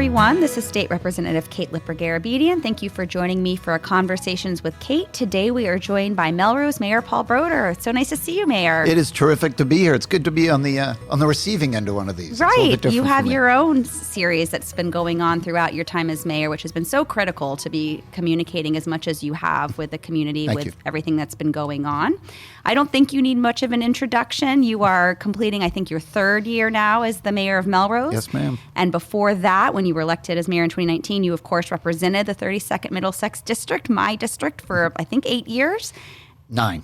everyone. This is State Representative Kate Lipper-Garabedian. Thank you for joining me for Conversations with Kate. Today we are joined by Melrose Mayor Paul Brodeur. It's so nice to see you, Mayor. It is terrific to be here. It's good to be on the receiving end of one of these. Right. You have your own series that's been going on throughout your time as mayor, which has been so critical to be communicating as much as you have with the community, everything that's been going on. I don't think you need much of an introduction. You are completing, I think, your third year now as the mayor of Melrose. Yes, ma'am. And before that, when you were elected as mayor in 2019, you, of course, represented the 32nd Middlesex District, my district, for, I think, 8 years. Nine.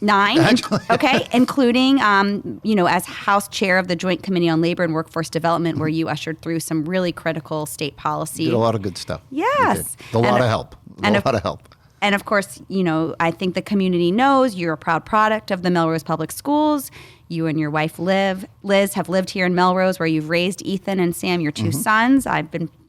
Okay, including, as House Chair of the Joint Committee on Labor and Workforce Development, where you ushered through some really critical state policy. Did a lot of good stuff. Yes. A lot of help. And of course, I think the community knows you're a proud product of the Melrose Public Schools. You and your wife, Liz, have lived here in Melrose, where you've raised Ethan and Sam, your two sons.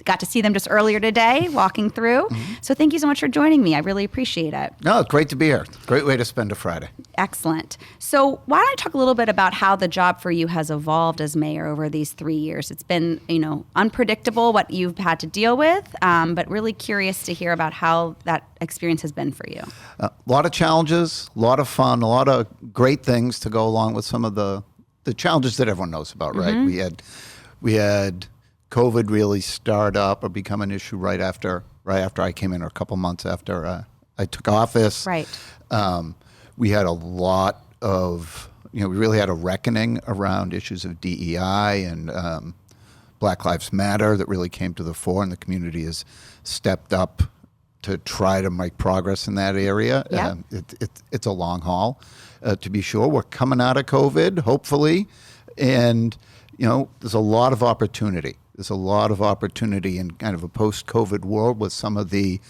Got to see them just earlier today, walking through. So thank you so much for joining me. I really appreciate it. No, it's great to be here. Great way to spend a Friday. Excellent. So why don't I talk a little bit about how the job for you has evolved as mayor over these 3 years? It's been, unpredictable what you've had to deal with, but really curious to hear about how that experience has been for you. A lot of challenges, a lot of fun, a lot of great things to go along with some of the challenges that everyone knows about, right? We had COVID really start up or become an issue right after I came in, or a couple months after I took office. Right. We had a lot of, we really had a reckoning around issues of DEI and Black Lives Matter that really came to the fore, and the community has stepped up to try to make progress in that area. Yeah. It's a long haul, to be sure. We're coming out of COVID, hopefully, and there's a lot of opportunity. There's a lot of opportunity in kind of a post-COVID world with some of the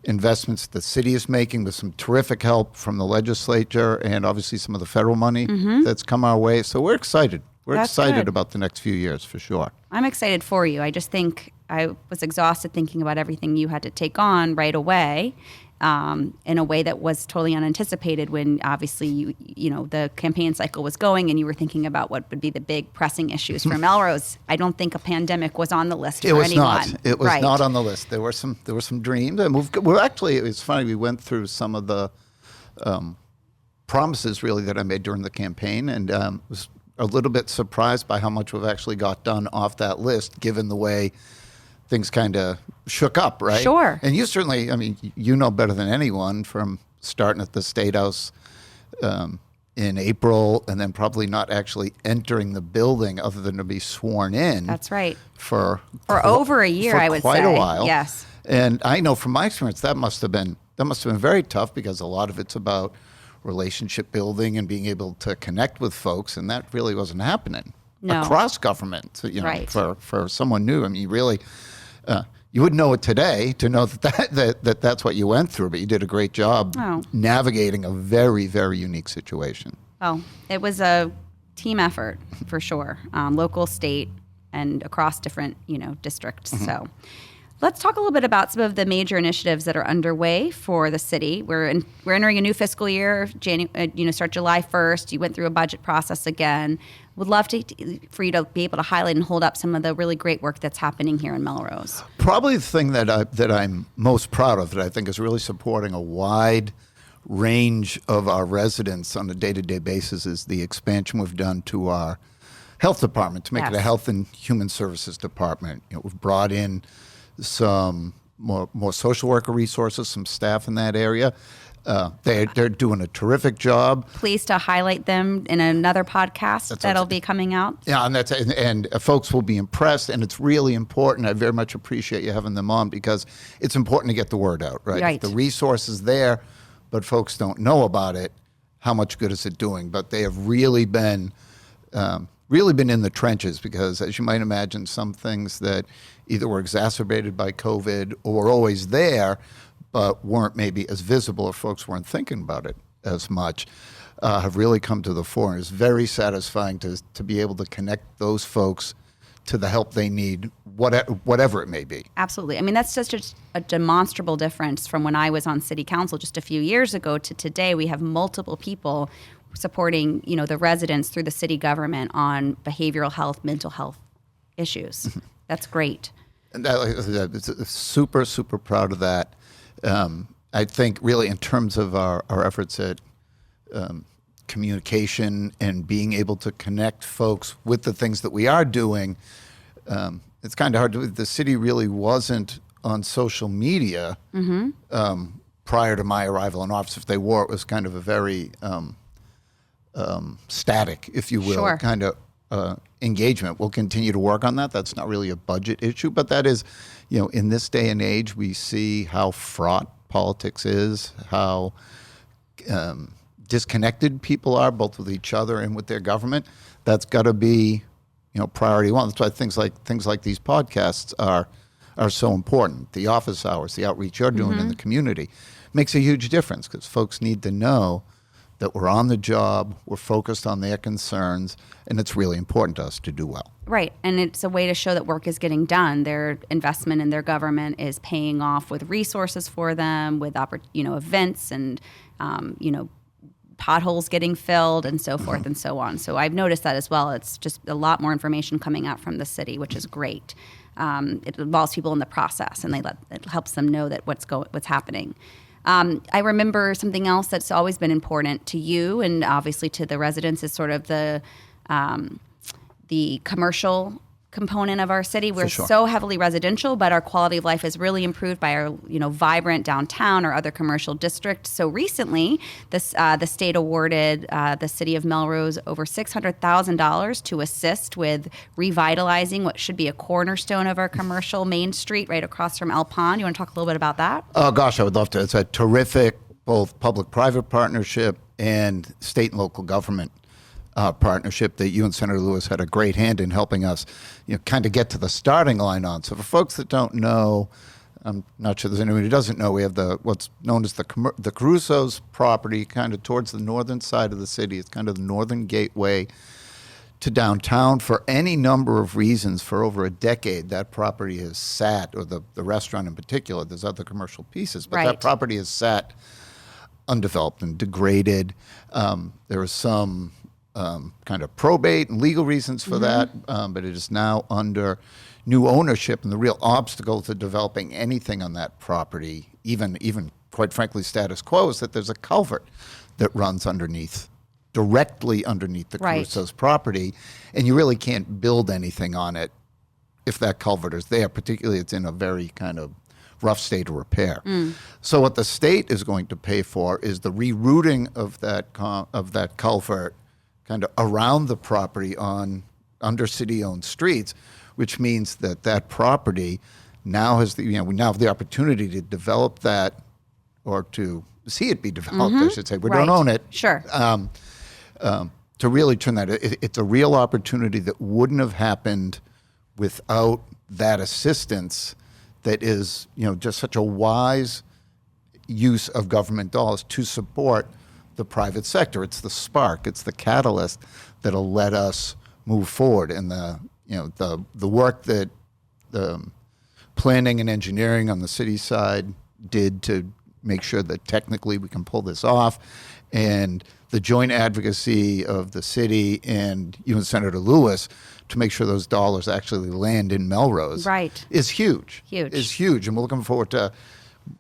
investments the city is making, with some terrific help from the legislature and obviously some of the federal money that's come our way. So we're excited. We're excited about the next few years, for sure. I'm excited for you. I just think I was exhausted thinking about everything you had to take on right away. In a way that was totally unanticipated, when obviously the campaign cycle was going and you were thinking about what would be the big pressing issues for Melrose. I don't think a pandemic was on the list for anyone. It was not on the list. There were some dreams. And it was funny. We went through some of the promises really that I made during the campaign, and was a little bit surprised by how much we've actually got done off that list, given the way things kind of shook up, right? Sure. And you certainly, you know better than anyone, from starting at the State House in April and then probably not actually entering the building other than to be sworn in. That's right. For over a year, I would say. Quite a while. Yes. And I know from my experience that must have been very tough, because a lot of it's about relationship building and being able to connect with folks, and that really wasn't happening. No. Across government, Right. for someone new. You really, you wouldn't know it today to know that's what you went through, but you did a great job navigating a very, very unique situation. Oh, it was a team effort for sure, local, state, and across different districts. So let's talk a little bit about some of the major initiatives that are underway for the city. We're entering a new fiscal year. Start July 1st. You went through a budget process again. Would love for you to be able to highlight and hold up some of the really great work that's happening here in Melrose. Probably the thing that I'm most proud of, that I think is really supporting a wide range of our residents on a day-to-day basis, is the expansion we've done to our health department to make it a health and human services department. We've brought in some more social worker resources, some staff in that area. They're doing a terrific job. Pleased to highlight them in another podcast that'll be coming out. Yeah, and folks will be impressed, and it's really important. I very much appreciate you having them on, because it's important to get the word out, right? The resource is there, but folks don't know about it. How much good is it doing? But they have really been in the trenches, because, as you might imagine, some things that either were exacerbated by COVID or were always there, but weren't maybe as visible, or folks weren't thinking about it as much, have really come to the fore. And it's very satisfying to be able to connect those folks to the help they need, whatever it may be. Absolutely. That's such a demonstrable difference from when I was on city council just a few years ago to today. We have multiple people supporting, the residents through the city government on behavioral health, mental health issues. That's great. It's super, super proud of that. I think really in terms of our efforts at communication and being able to connect folks with the things that we are doing, it's kind of hard to, the city really wasn't on social media prior to my arrival in office. If they were, it was kind of a very static, if you will, kind of engagement. We'll continue to work on that. That's not really a budget issue, but that is, in this day and age, we see how fraught politics is, how disconnected people are, both with each other and with their government. That's got to be, priority one. That's why things like these podcasts are so important. The office hours, the outreach you're doing in the community makes a huge difference, because folks need to know that we're on the job, we're focused on their concerns, and it's really important to us to do well. Right, and it's a way to show that work is getting done. Their investment in their government is paying off with resources for them, with events and potholes getting filled and so forth and so on. So I've noticed that as well. It's just a lot more information coming out from the city, which is great. It involves people in the process, and it helps them know that what's happening. I remember something else that's always been important to you and obviously to the residents is sort of the commercial component of our city. We're so heavily residential, but our quality of life is really improved by our vibrant downtown or other commercial districts. So recently, the state awarded the city of Melrose over $600,000 to assist with revitalizing what should be a cornerstone of our commercial Main Street right across from El Pond. You want to talk a little bit about that? Oh gosh, I would love to. It's a terrific both public-private partnership and state and local government partnership that you and Senator Lewis had a great hand in helping us, kind of get to the starting line on. So for folks that don't know, I'm not sure there's anyone who doesn't know, we have what's known as the Caruso's property, kind of towards the northern side of the city. It's kind of the northern gateway to downtown. For any number of reasons, for over a decade, that property has sat, or the restaurant in particular, there's other commercial pieces, but that property has sat undeveloped and degraded. There was some kind of probate and legal reasons for that, but it is now under new ownership, and the real obstacle to developing anything on that property, even quite frankly status quo, is that there's a culvert that runs directly underneath the Caruso's property, and you really can't build anything on it if that culvert is there, particularly it's in a very kind of rough state of repair. So what the state is going to pay for is the rerouting of that culvert kind of around the property under city-owned streets, which means that property now has we now have the opportunity to develop that, or to see it be developed, I should say. We don't own it. Sure. To really turn that, it's a real opportunity that wouldn't have happened without that assistance. That is, just such a wise use of government dollars to support the private sector. It's the spark, it's the catalyst that'll let us move forward. And the work that the planning and engineering on the city side did to make sure that technically we can pull this off, and the joint advocacy of the city and you and Senator Lewis to make sure those dollars actually land in Melrose is huge. Is huge. And we're looking forward to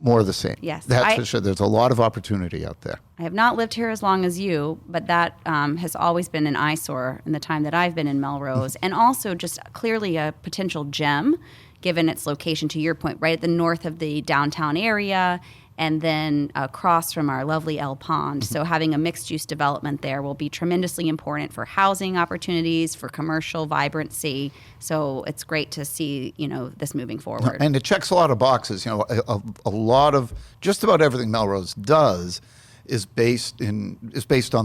more of the same. Yes. That's for sure. There's a lot of opportunity out there. I have not lived here as long as you, but that has always been an eyesore in the time that I've been in Melrose, and also just clearly a potential gem, given its location, to your point, right at the north of the downtown area, and then across from our lovely El Pond. So having a mixed-use development there will be tremendously important for housing opportunities, for commercial vibrancy. So it's great to see, this moving forward. And it checks a lot of boxes. A lot of just about everything Melrose does is based on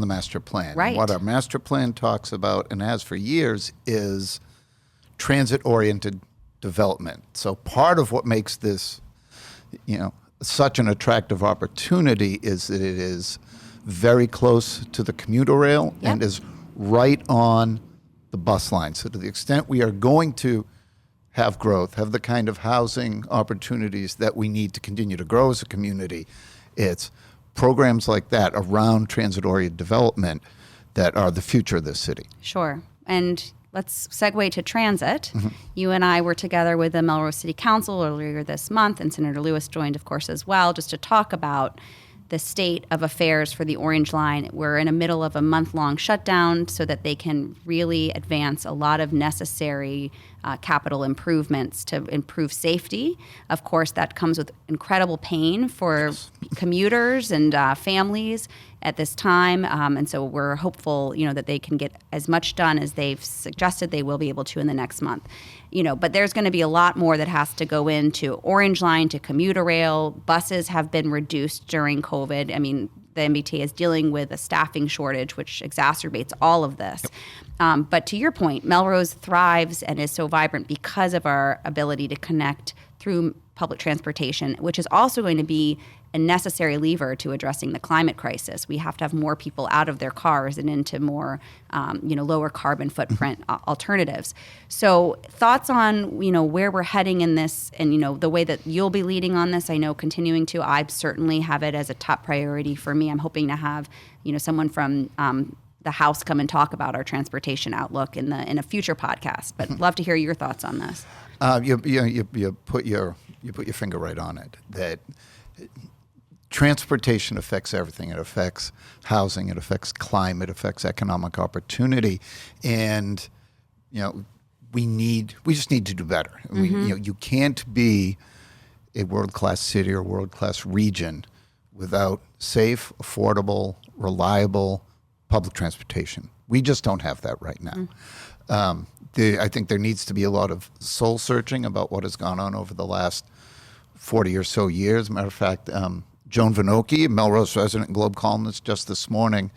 the master plan. Right. And what our master plan talks about, and has for years, is transit-oriented development. So part of what makes this, such an attractive opportunity is that it is very close to the commuter rail and is right on the bus line. So to the extent we are going to have growth, have the kind of housing opportunities that we need to continue to grow as a community, it's programs like that around transit-oriented development that are the future of this city. Sure. And let's segue to transit. You and I were together with the Melrose City Council earlier this month, and Senator Lewis joined, of course, as well, just to talk about the state of affairs for the Orange Line. We're in the middle of a month-long shutdown so that they can really advance a lot of necessary capital improvements to improve safety. Of course, that comes with incredible pain for commuters and families at this time. And so we're hopeful, that they can get as much done as they've suggested they will be able to in the next month. But there's going to be a lot more that has to go into Orange Line, to commuter rail. Buses have been reduced during COVID. I mean, the MBTA is dealing with a staffing shortage, which exacerbates all of this. But to your point, Melrose thrives and is so vibrant because of our ability to connect through public transportation, which is also going to be a necessary lever to addressing the climate crisis. We have to have more people out of their cars and into more, lower carbon footprint alternatives. So thoughts on, where we're heading in this and, the way that you'll be leading on this, I know continuing to, I certainly have it as a top priority for me. I'm hoping to have, someone from the House come and talk about our transportation outlook in a future podcast, but love to hear your thoughts on this. You put your finger right on it, that transportation affects everything. It affects housing, it affects climate, it affects economic opportunity, and we just need to do better. I mean, you can't be a world-class city or world-class region without safe, affordable, reliable public transportation. We just don't have that right now. I think there needs to be a lot of soul searching about what has gone on over the last 40 or so years. Matter of fact, Joan Vinoki, a Melrose resident and Globe columnist, just this morning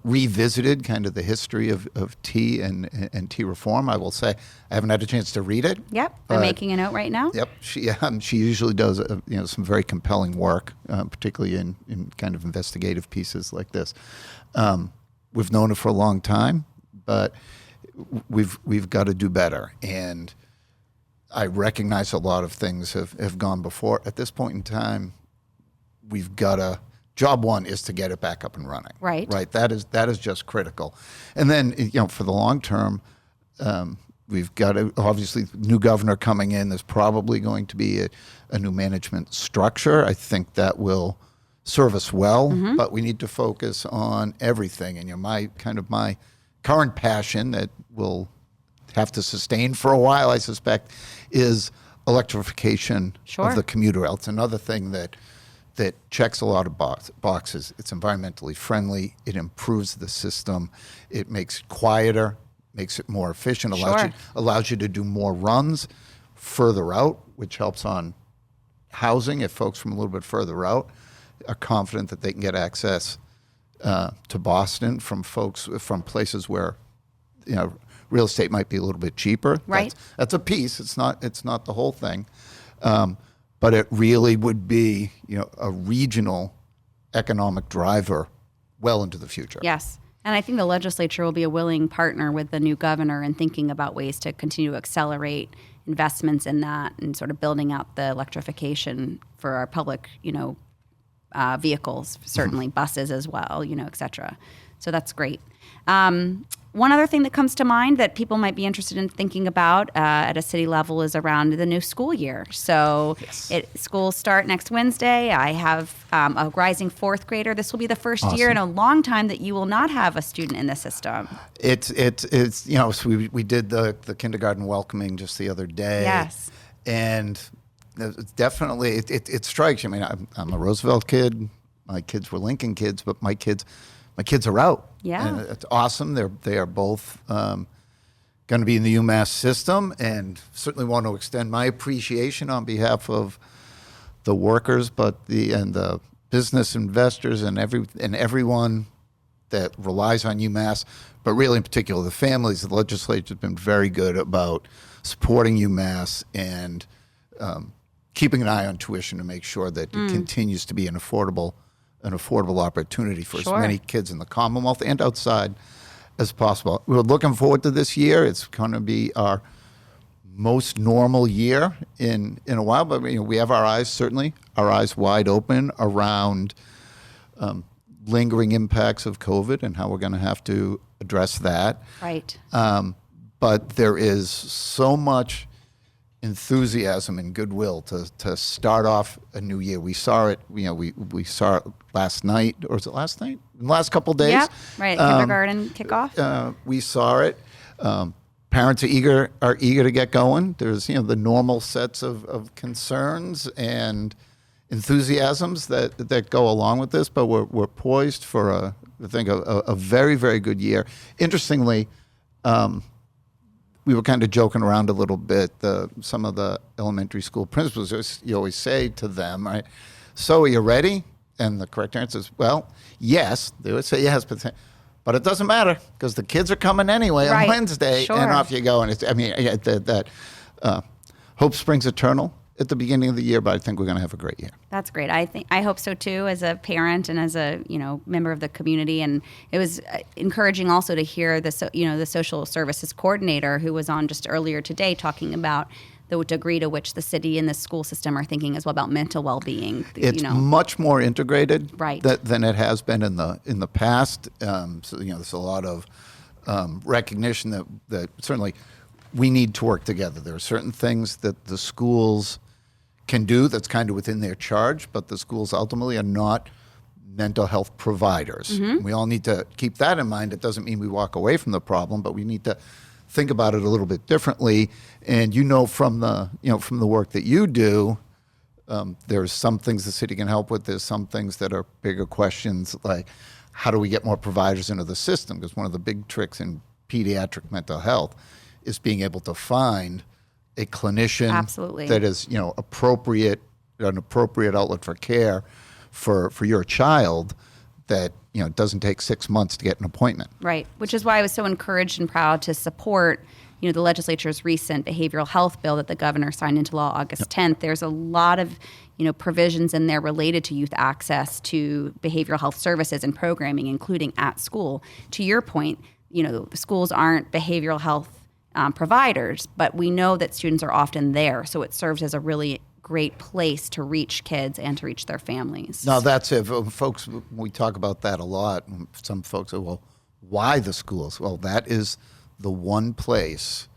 revisited kind of the history of tea and tea reform. I will say I haven't had a chance to read it. Yep, I'm making a note right now. Yep, she usually does some very compelling work, particularly in kind of investigative pieces like this. We've known it for a long time, but we've got to do better. And I recognize a lot of things have gone before. At this point in time, we've got to, job one is to get it back up and running. Right. That is just critical. And then, for the long term, we've got to, obviously, new governor coming in, there's probably going to be a new management structure. I think that will serve us well, but we need to focus on everything. And my current passion that will have to sustain for a while, I suspect, is electrification of the commuter rail. It's another thing that checks a lot of boxes. It's environmentally friendly. It improves the system. It makes it quieter, makes it more efficient, allows you to do more runs further out, which helps on housing. If folks from a little bit further out are confident that they can get access to Boston from folks from places where real estate might be a little bit cheaper. Right. That's a piece. It's not the whole thing. But it really would be, a regional economic driver well into the future. Yes. And I think the legislature will be a willing partner with the new governor in thinking about ways to continue to accelerate investments in that and sort of building out the electrification for our public, vehicles, certainly buses as well, et cetera. So that's great. One other thing that comes to mind that people might be interested in thinking about at a city level is around the new school year. So schools start next Wednesday. I have a rising fourth grader. This will be the first year in a long time that you will not have a student in the system. It's so we did the kindergarten welcoming just the other day. Yes. And it's definitely, it strikes you. I mean, I'm a Roosevelt kid. My kids were Lincoln kids, but my kids are out. Yeah. And it's awesome. They are both going to be in the UMass system, and certainly want to extend my appreciation on behalf of the workers, and the business investors and everyone that relies on UMass, but really in particular the families. The legislature has been very good about supporting UMass and keeping an eye on tuition to make sure that it continues to be an affordable opportunity for as many kids in the Commonwealth and outside as possible. We're looking forward to this year. It's going to be our most normal year in a while, but we have our eyes wide open around lingering impacts of COVID and how we're going to have to address that. Right. but there is so much enthusiasm and goodwill to start off a new year. We saw it, we saw it last night, or was it last night? In the last couple of days. Yeah, right. Kindergarten kickoff. We saw it. Parents are eager to get going. There's the normal sets of concerns and enthusiasms that go along with this, but we're poised for I think a very, very good year. Interestingly, we were kind of joking around a little bit. Some of the elementary school principals, you always say to them, right, so are you ready? And the correct answer is, well, yes. They would say yes, but it doesn't matter because the kids are coming anyway on Wednesday, and off you go. And that hope springs eternal at the beginning of the year, but I think we're going to have a great year. That's great. I hope so too, as a parent and as a member of the community. And it was encouraging also to hear the social services coordinator who was on just earlier today talking about the degree to which the city and the school system are thinking as well about mental well-being. It's much more integrated right. than it has been in the past. So there's a lot of recognition that certainly we need to work together. There are certain things that the schools can do that's kind of within their charge, but the schools ultimately are not mental health providers. Mm-hmm. We all need to keep that in mind. It doesn't mean we walk away from the problem, but we need to think about it a little bit differently. And from the work that you do, there's some things the city can help with. There's some things that are bigger questions, like how do we get more providers into the system? Because one of the big tricks in pediatric mental health is being able to find a clinician Absolutely. that is an appropriate outlet for care for your child that doesn't take 6 months to get an appointment. Right, which is why I was so encouraged and proud to support the legislature's recent behavioral health bill that the governor signed into law August 10th. There's a lot of provisions in there related to youth access to behavioral health services and programming, including at school. To your point, the schools aren't behavioral health providers, but we know that students are often there, so it serves as a really great place to reach kids and to reach their families. No, that's it. Folks, we talk about that a lot. Some folks say, well, why the schools? Well, that is the one place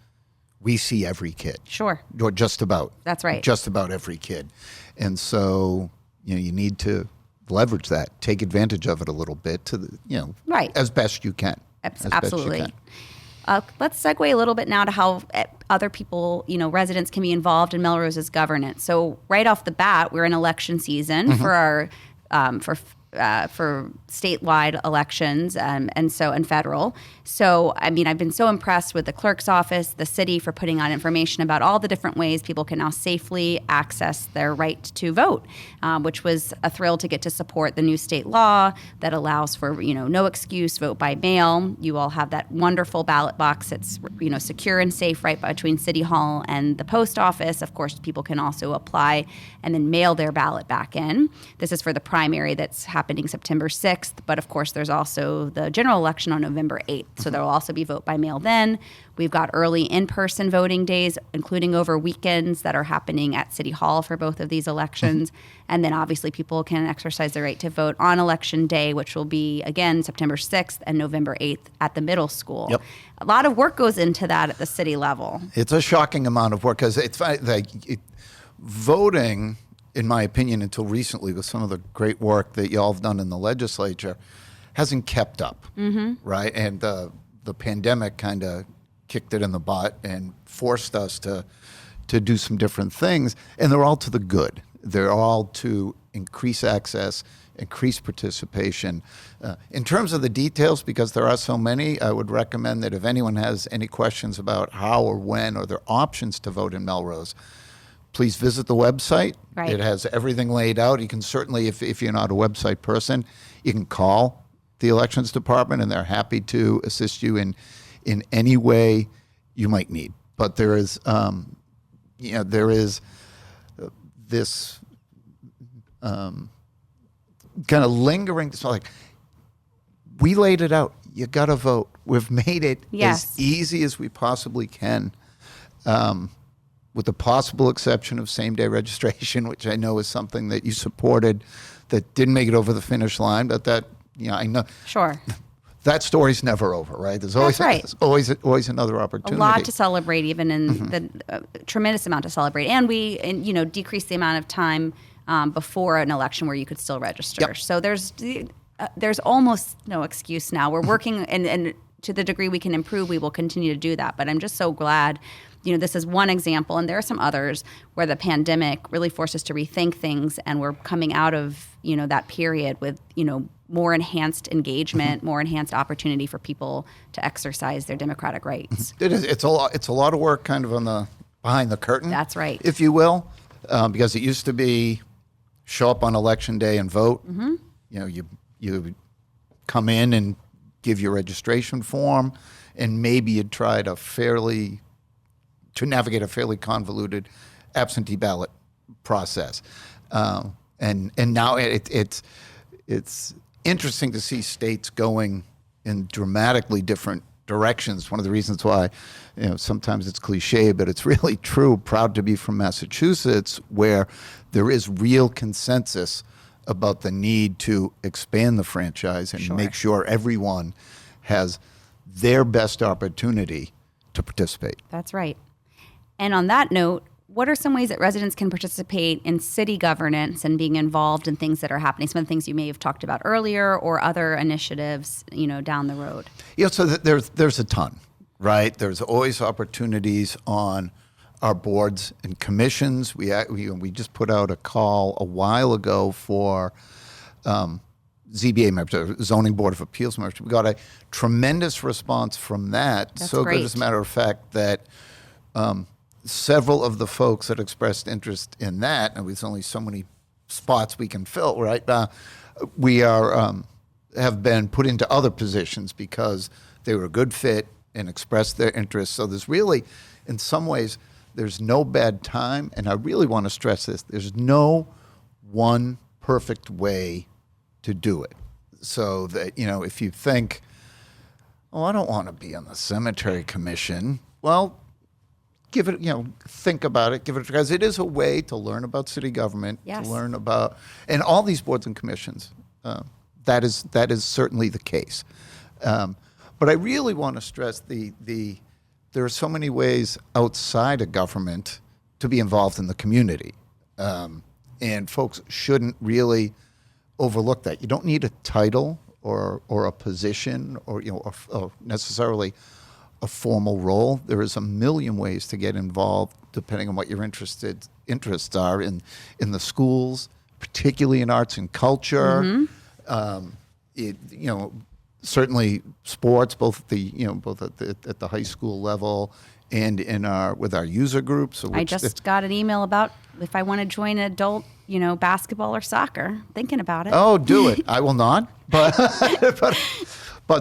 we see every kid. Sure. Or just about. That's right. Just about every kid. And so, you need to leverage that, take advantage of it a little bit to, right. as best you can. Absolutely. Let's segue a little bit now to how other people, residents can be involved in Melrose's governance. So right off the bat, we're in election season mm-hmm. for our for statewide elections and federal. So, I've been so impressed with the clerk's office, the city for putting out information about all the different ways people can now safely access their right to vote, which was a thrill to get to support the new state law that allows for, no excuse, vote by mail. You all have that wonderful ballot box that's, secure and safe right between City Hall and the post office. Of course, people can also apply and then mail their ballot back in. This is for the primary that's happening September 6th, but of course there's also the general election on November 8th. So there will also be vote by mail then. We've got early in-person voting days, including over weekends that are happening at City Hall for both of these elections. And then obviously people can exercise their right to vote on Election Day, which will be, again, September 6th and November 8th at the middle school. Yep. A lot of work goes into that at the city level. It's a shocking amount of work because it's like voting, in my opinion, until recently, with some of the great work that y'all have done in the legislature, hasn't kept up, mm-hmm. right? And the pandemic kind of kicked it in the butt and forced us to do some different things, and they're all to the good. They're all to increase access, increase participation. In terms of the details, because there are so many, I would recommend that if anyone has any questions about how or when or their options to vote in Melrose, please visit the website. Right. It has everything laid out. You can certainly, if you're not a website person, you can call the elections department, and they're happy to assist you in any way you might need. But there is, there is this kind of lingering. So like, we laid it out. You got to vote. We've made it as easy as we possibly can. With the possible exception of same-day registration, which I know is something that you supported, that didn't make it over the finish line, but that, I know. Sure. that story's never over, right? There's always, That's right. there's always another opportunity. A lot to celebrate, even in the tremendous amount to celebrate. And we, decrease the amount of time before an election where you could still register. Yep. So there's almost no excuse now. We're working, and to the degree we can improve, we will continue to do that. But I'm just so glad, this is one example, and there are some others where the pandemic really forced us to rethink things, and we're coming out of, that period with, more enhanced engagement, more enhanced opportunity for people to exercise their democratic rights. It is. It's a lot of work, kind of behind the curtain. That's right. If you will, because it used to be show up on election day and vote. Mm-hmm. You come in and give your registration form, and maybe you'd try to navigate a fairly convoluted absentee ballot process. And now it's interesting to see states going in dramatically different directions. One of the reasons why, sometimes it's cliche, but it's really true. Proud to be from Massachusetts, where there is real consensus about the need to expand the franchise and make sure everyone has their best opportunity to participate. That's right. And on that note, what are some ways that residents can participate in city governance and being involved in things that are happening? Some of the things you may have talked about earlier, or other initiatives, down the road. Yeah, so there's a ton, right? There's always opportunities on our boards and commissions. We just put out a call a while ago for ZBA members, Zoning Board of Appeals members. We got a tremendous response from that. That's so great. good, as a matter of fact, that several of the folks that expressed interest in that, and there's only so many spots we can fill, right? We have been put into other positions because they were a good fit and expressed their interest. So there's really, in some ways, there's no bad time, and I really want to stress this. There's no one perfect way to do it. So that, if you think, I don't want to be on the cemetery commission, well, give it, think about it, because it is a way to learn about city government, yes. to learn about, and all these boards and commissions, that is certainly the case. But I really want to stress there are so many ways outside of government to be involved in the community. And folks shouldn't really overlook that. You don't need a title or a position or necessarily a formal role. There is a million ways to get involved, depending on what your interests are in the schools, particularly in arts and culture. Mm-hmm. Certainly sports, both at the high school level and with our user groups. I just got an email about if I want to join adult, basketball or soccer. Thinking about it. Oh, do it. I will not. But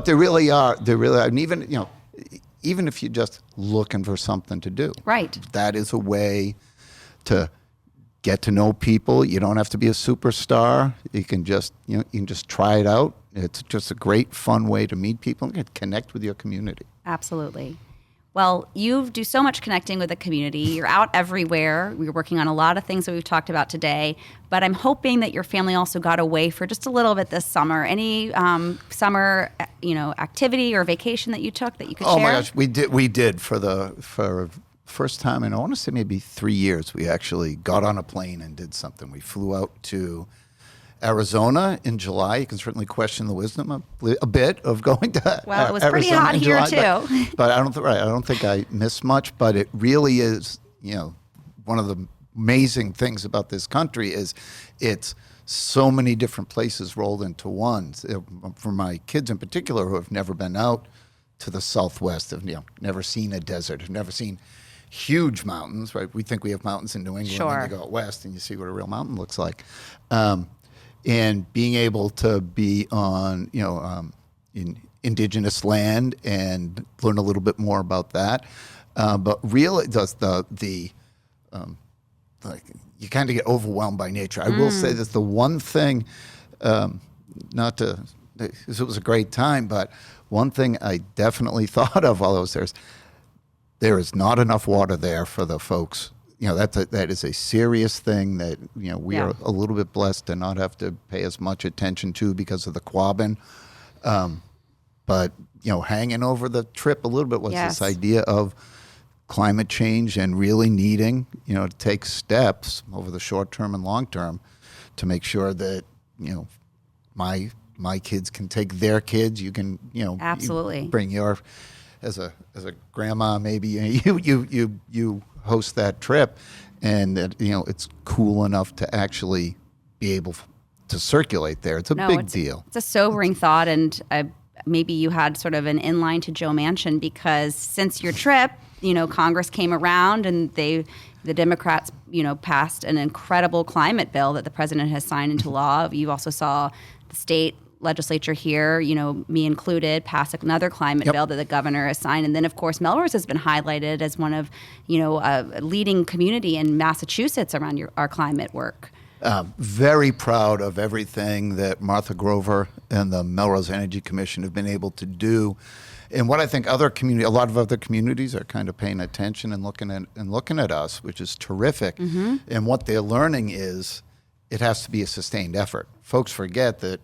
there really are. And even if you're just looking for something to do, right? That is a way to get to know people. You don't have to be a superstar. You can just try it out. It's just a great, fun way to meet people and connect with your community. Absolutely. Well, you do so much connecting with the community. You're out everywhere. We're working on a lot of things that we've talked about today. But I'm hoping that your family also got away for just a little bit this summer. Any summer, activity or vacation that you took that you could share? Oh my gosh, we did for first time in, I want to say, maybe 3 years. We actually got on a plane and did something. We flew out to Arizona in July. You can certainly question the wisdom a bit of going to well, it was Arizona pretty hot in here July, too. But I don't think I missed much. But it really is, one of the amazing things about this country is it's so many different places rolled into one. For my kids in particular, who have never been out to the Southwest, have never seen a desert, have never seen huge mountains. Right? We think we have mountains in New England. Sure. And you go out west and you see what a real mountain looks like. And being able to be on, in indigenous land and learn a little bit more about that. But really, does you kind of get overwhelmed by nature. I will say that the one thing, because it was a great time, but one thing I definitely thought of while I was there is not enough water there for the folks. That is a serious thing that, we are a little bit blessed to not have to pay as much attention to because of the Quabbin. But, hanging over the trip a little bit was Yes. this idea of climate change and really needing, to take steps over the short term and long term to make sure that, my kids can take their kids. You can, Absolutely. you bring your, as a grandma, maybe you host that trip, and that, it's cool enough to actually be able to circulate there. It's a big deal. It's a sobering thought, and maybe you had sort of an inline to Joe Manchin, because since your trip, Congress came around and the Democrats, passed an incredible climate bill that the president has signed into law. You also saw the state legislature here, me included, pass another climate bill that the governor has signed. And then, of course, Melrose has been highlighted as one of, a leading community in Massachusetts around our climate work. Very proud of everything that Martha Grover and the Melrose Energy Commission have been able to do. And what I think a lot of other communities are kind of paying attention and looking at us, which is terrific. Mm-hmm. And what they're learning is it has to be a sustained effort. Folks forget that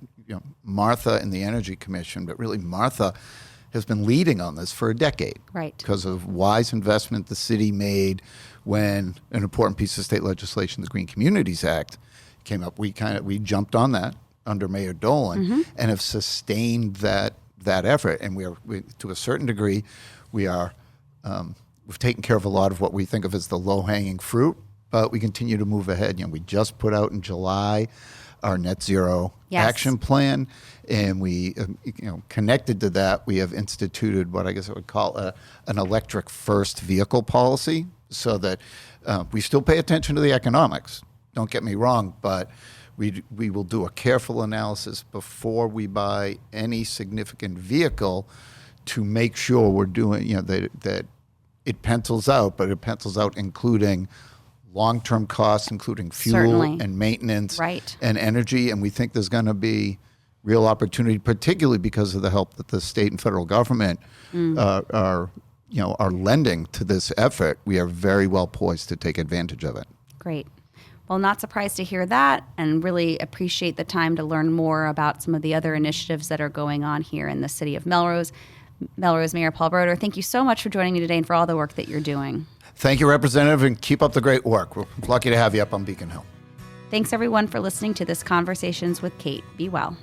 Martha and the Energy Commission, but really Martha has been leading on this for a decade. Right. Because of wise investment the city made when an important piece of state legislation, the Green Communities Act, came up. We jumped on that under Mayor Dolan, mm-hmm. and have sustained that effort. And we to a certain degree, we've taken care of a lot of what we think of as the low-hanging fruit, but we continue to move ahead. We just put out in July our net zero action plan, and we, connected to that, we have instituted what I guess I would call an electric first vehicle policy, so that we still pay attention to the economics. Don't get me wrong, but we will do a careful analysis before we buy any significant vehicle to make sure we're doing, that it pencils out, but it pencils out including long-term costs, including fuel and maintenance and energy. And we think there's going to be real opportunity, particularly because of the help that the state and federal government are lending to this effort. We are very well poised to take advantage of it. Great. Well, not surprised to hear that, and really appreciate the time to learn more about some of the other initiatives that are going on here in the city of Melrose. Melrose Mayor Paul Brodeur, thank you so much for joining me today and for all the work that you're doing. Thank you, Representative, and keep up the great work. We're lucky to have you up on Beacon Hill. Thanks, everyone, for listening to this Conversations with Kate. Be well.